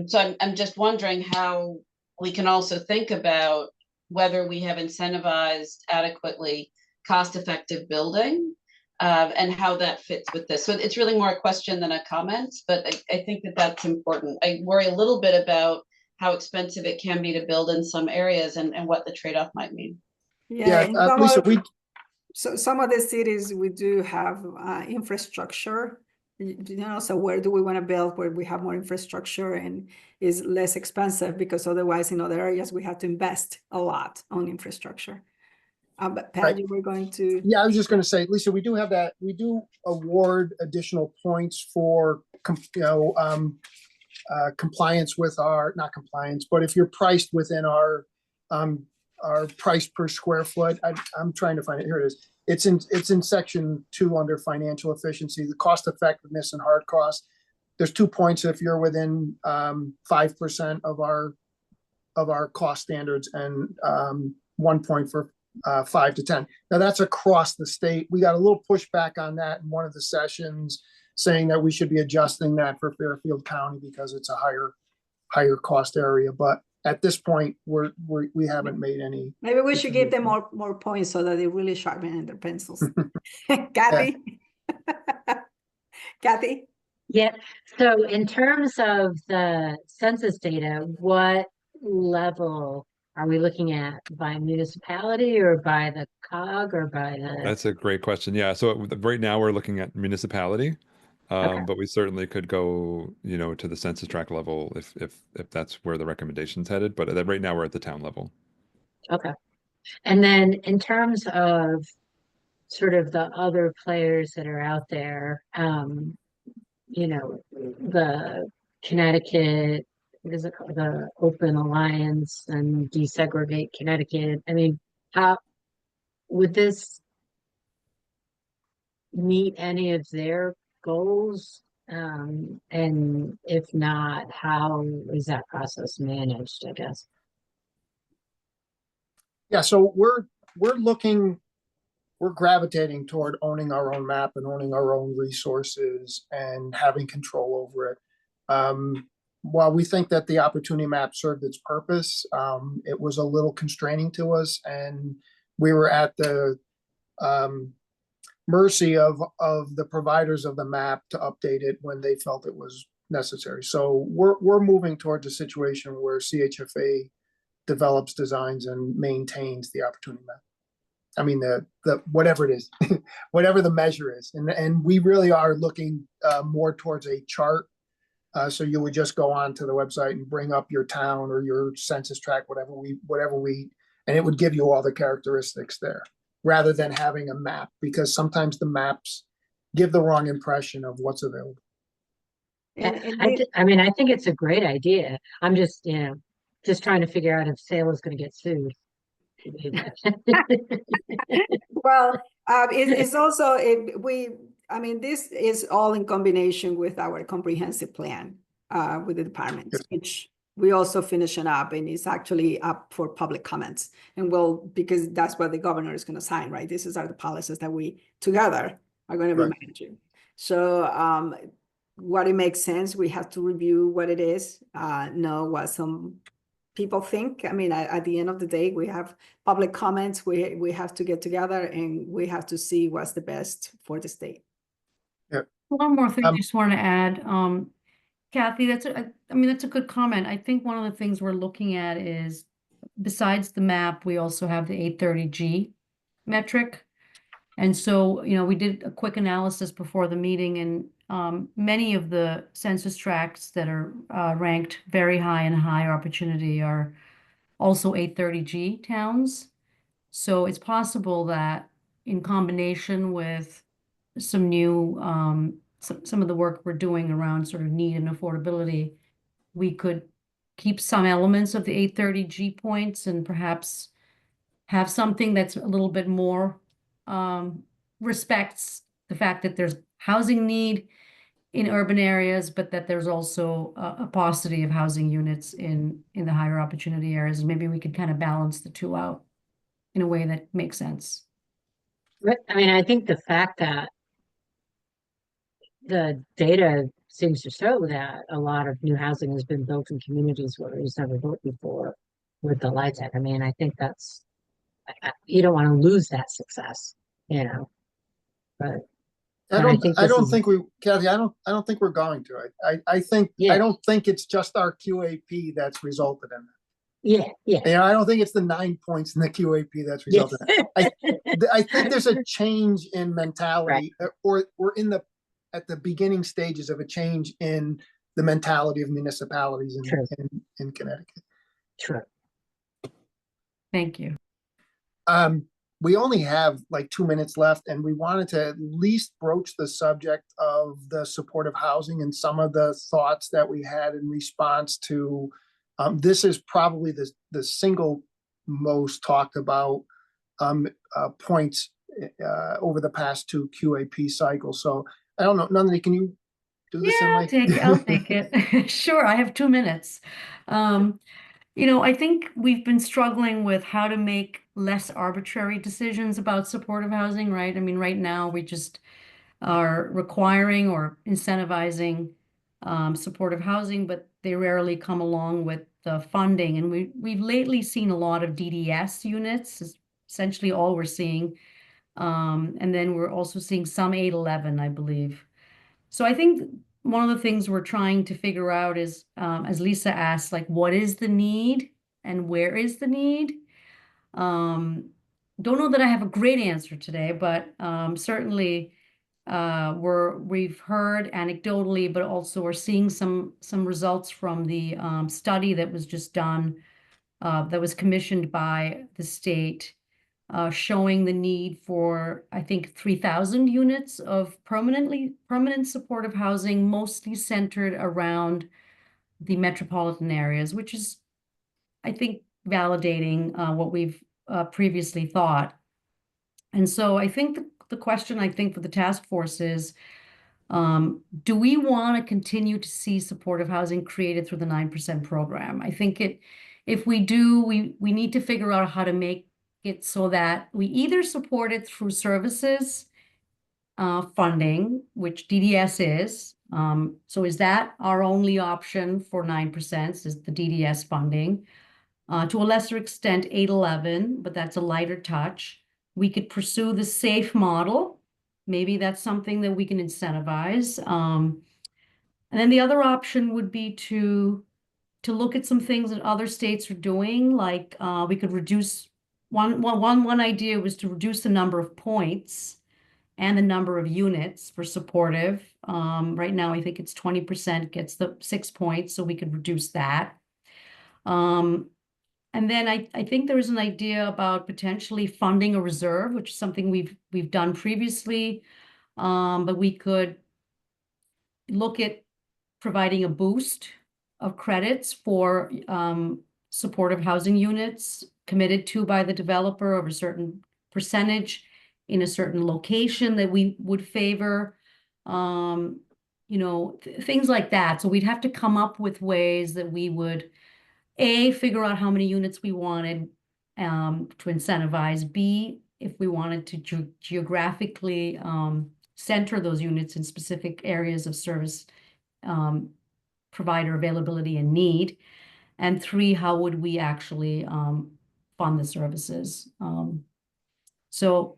So I'm just wondering how we can also think about whether we have incentivized adequately cost-effective building, and how that fits with this. So it's really more a question than a comment, but I think that that's important. I worry a little bit about how expensive it can be to build in some areas and what the trade-off might mean. Yeah, and Lisa, some of the cities, we do have infrastructure, so where do we want to build where we have more infrastructure and is less expensive, because otherwise in other areas we have to invest a lot on infrastructure. But Pat, Right. you were going to. Yeah, I was just going to say, Lisa, we do have that. We do award additional points for, compliance with not compliance, but if you're priced within our price per square foot. I'm trying to find it. Here it is. It's in section 2 under financial efficiency, the cost effectiveness and hard cost. There's 2 points if you're within 5% of our cost standards, and 1 point for 5 to 10. Now that's across the state. We got a little pushback on that in one of the sessions, saying that we should be adjusting that for Fairfield County because it's a higher cost area. But at this point, we haven't made any. Maybe we should give them more points so that they really sharpen their pencils. Kathy? Kathy? Yeah, so in terms of the census data, what level are we looking at, by municipality or by the COG or by the? That's a great question. Yeah. So right now we're looking at municipality, Okay. but we certainly could go, to the census tract level if that's where the recommendation's headed. But right now we're at the town level. Okay. And then in terms of sort of the other players that are out there, the Connecticut, what is it called? The Open Alliance and Desegregate Connecticut. I mean, how would this meet any of their goals? And if not, how is that process managed, I guess? Yeah, so we're gravitating toward owning our own map and owning our own resources and having control over it. While we think that the opportunity map served its purpose, it was a little constraining to us, and we were at the mercy of the providers of the map to update it when they felt it was necessary. So we're moving towards a situation where CHFA develops, designs, and maintains the opportunity map. I mean, the whatever it is, whatever the measure is, and we really are looking more towards a chart. So you would just go on to the website and bring up your town or your census tract, whatever we, and it would give you all the characteristics there, rather than having a map, because sometimes the maps give the wrong impression of what's available. I mean, I think it's a great idea. I'm just trying to figure out if Sale is going to get sued. Well, it's also, this is all in combination with our comprehensive plan with the departments, which we also finishing up, and it's actually up for public comments. And because that's what the governor is going to sign, right? These are the policies that we together are going to be managing. So what it makes sense, we have to review what it is, know what some people think. I mean, at the end of the day, we have public comments. We have to get together and we have to see what's the best for the state. One more thing I just want to add, Kathy, I mean, that's a good comment. I think one of the things we're looking at is, besides the map, we also have the 830G metric. And so, you know, we did a quick analysis before the meeting, and many of the census tracts that are ranked very high and high opportunity are also 830G towns. So it's possible that in combination with some new, some of the work we're doing around sort of need and affordability, we could keep some elements of the 830G points and perhaps have something that's a little bit more respects the fact that there's housing need in urban areas, but that there's also a paucity of housing units in the higher opportunity areas. And maybe we could kind of balance the two out in a way that makes sense. But I mean, I think the fact that the data seems to show that a lot of new housing has been built in communities where it was never built before with the LIHTC. I mean, I think that's, you don't want to lose that success, you know, but. I and don't this is- think we, Kathy, I don't think we're going to. I think, Yeah. I don't think it's just our QAP that's resulted in that. Yeah, yeah. You know, I don't think it's the 9 points in the QAP that's resulted in it. I think there's a change in mentality, or we're at the beginning stages of a change in the mentality of municipalities in Connecticut. True. Thank you. We only have like 2 minutes left, and we wanted to at least broach the subject of the supportive housing and some of the thoughts that we had in response to, this is probably the single most talked about points over the past 2 QAP cycles. So I don't know, Nandini, can you do this? Yeah, I'll take it. Sure, I have 2 minutes. You know, I think we've been struggling with how to make less arbitrary decisions about supportive housing, right? I mean, right now we just are requiring or incentivizing supportive housing, but they rarely come along with the funding. And we've lately seen a lot of DDS units, is essentially all we're seeing. And then we're also seeing some 811, I believe. So I think one of the things we're trying to figure out is, as Lisa asked, like, what is the need and where is the need? Don't know that I have a great answer today, but certainly we've heard anecdotally, but also we're seeing some results from the study that was just done, that was commissioned by the state, showing the need for, I think, 3,000 units of permanent supportive housing, mostly centered around the metropolitan areas, which is, I think, validating what we've previously thought. And so I think the question, I think, for the task force is, do we want to continue to see supportive housing created through the 9% program? I think if we do, we need to figure out how to make it so that we either support it through services funding, which DDS is. So is that our only option for 9%, is the DDS funding? To a lesser extent, 811, but that's a lighter touch. We could pursue the SAFE model. Maybe that's something that we can incentivize. And then the other option would be to look at some things that other states are doing, like we could reduce, one idea was to reduce the number of points and the number of units for supportive. Right now, I think it's 20% gets the 6 points, so we could reduce that. And then I think there is an idea about potentially funding a reserve, which is something we've done previously, but we could look at providing a boost of credits for supportive housing units committed to by the developer of a certain percentage in a certain location that we would favor, you know, things like that. So we'd have to come up with ways that we would, A, figure out how many units we wanted to incentivize, B, if we wanted to geographically center those units in specific areas of service provider availability and need. And 3, how would we actually fund the services? So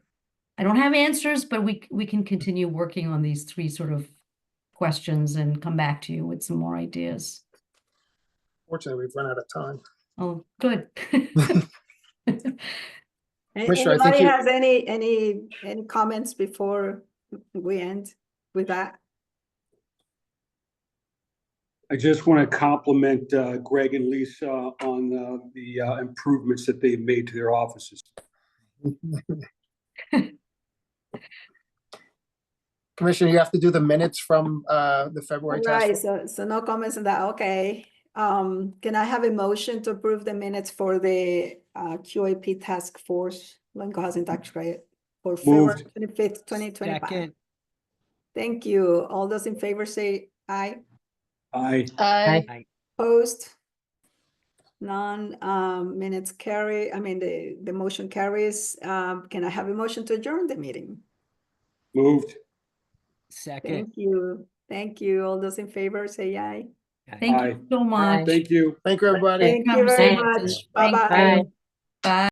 I don't have answers, but we can continue working on these 3 sort of questions and come back to you with some more ideas. Fortunately, we've run out of time. Oh, good. Commissioner, I think Anybody you- has any comments before we end with that? I just want to compliment Greg and Lisa on the improvements that they've made to their offices. Commissioner, you have to do the minutes from the February task Right, force. so no comments on that, okay. Can I have a motion to approve the minutes for the QAP task force, low-income housing tax credit for February 25th, 2025? Second, Thank you. All those in favor say aye. Aye. Aye. Opposed? None, minutes carry, I mean, the motion carries. Can I have a motion to adjourn the meeting? Moved. second. Thank you. All those in favor say aye. Thank Aye. you so much. Thank you. Thank you, everybody. Thank you very Conversation. much. Thank Bye-bye. you. Bye.